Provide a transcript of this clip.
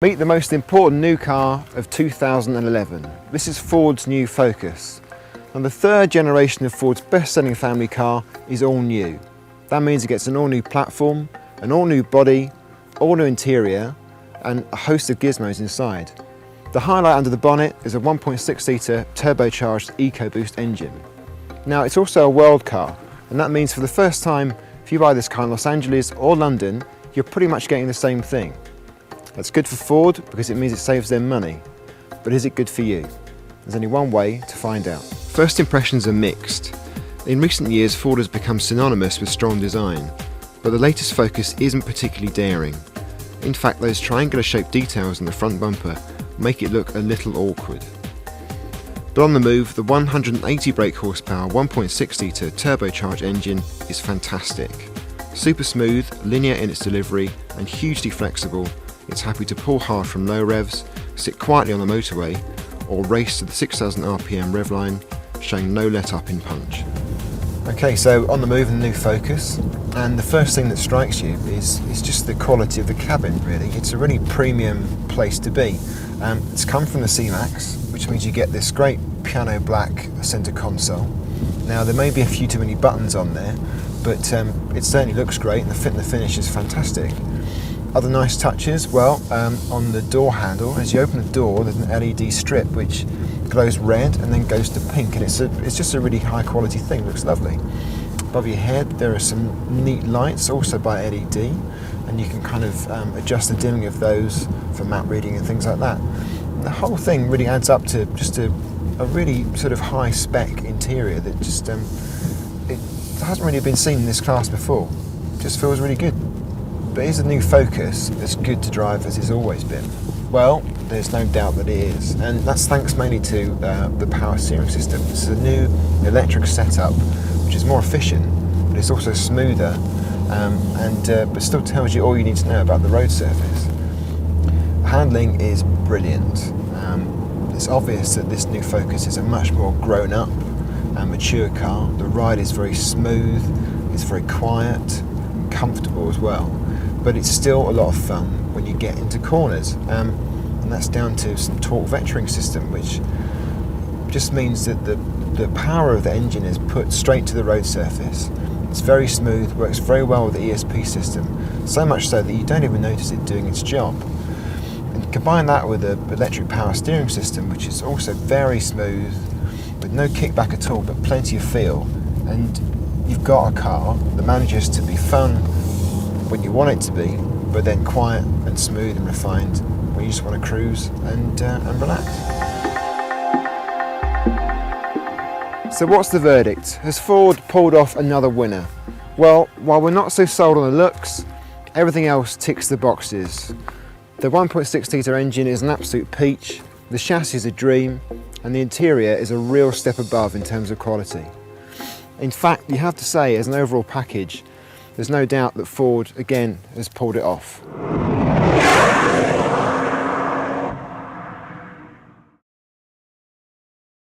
Meet the most important new car of 2011. This is Ford's new Focus. And the third generation of Ford's best-selling family car is all new. That means it gets an all-new platform, an all-new body, all-new interior, and a host of gizmos inside. The highlight under the bonnet is a 1.6-litre turbocharged EcoBoost engine. Now, it's also a world car, and that means for the first time, if you buy this car in Los Angeles or London, you're pretty much getting the same thing. That's good for Ford because it means it saves them money. But is it good for you? There's only one way to find out. First impressions are mixed. In recent years, Ford has become synonymous with strong design, but the latest Focus isn't particularly daring. In fact, those triangular-shaped details in the front bumper make it look a little awkward. But on the move, the 180 brake horsepower 1.6-litre turbocharged engine is fantastic. Super smooth, linear in its delivery, and hugely flexible. It's happy to pull hard from low revs, sit quietly on the motorway, or race to the 6,000 RPM rev line, showing no let-up in punch. Okay, so on the move in the new Focus, and the first thing that strikes you is just the quality of the cabin, really. It's a really premium place to be. It's come from the C-Max, which means you get this great piano black centre console. Now, there may be a few too many buttons on there, but it certainly looks great, and the fit and the finish is fantastic. Other nice touches, well, on the door handle, as you open the door, there's an LED strip which glows red and then goes to pink, and it's just a really high quality thing, looks lovely. Above your head there are some neat lights, also by LED, and you can kind of adjust the dimming of those for map reading and things like that. And the whole thing really adds up to just a really sort of high spec interior that just it hasn't really been seen in this class before. It just feels really good. But is the new Focus as good to drive as it's always been? Well, there's no doubt that it is, and that's thanks mainly to the power steering system. It's a new electric setup, which is more efficient, but it's also smoother, but still tells you all you need to know about the road surface. The handling is brilliant. It's obvious that this new Focus is a much more grown-up and mature car. The ride is very smooth, it's very quiet, and comfortable as well. But it's still a lot of fun when you get into corners, and that's down to some torque vectoring system, which just means that the power of the engine is put straight to the road surface. It's very smooth, works very well with the ESP system, so much so that you don't even notice it doing its job. And combine that with the electric power steering system, which is also very smooth, with no kickback at all, but plenty of feel, and you've got a car that manages to be fun when you want it to be, but then quiet and smooth and refined when you just want to cruise and relax. So what's the verdict? Has Ford pulled off another winner? Well, while we're not so sold on the looks, everything else ticks the boxes. The 1.6-litre engine is an absolute peach, the chassis is a dream, and the interior is a real step above in terms of quality. In fact, you have to say, as an overall package, there's no doubt that Ford, again, has pulled it off.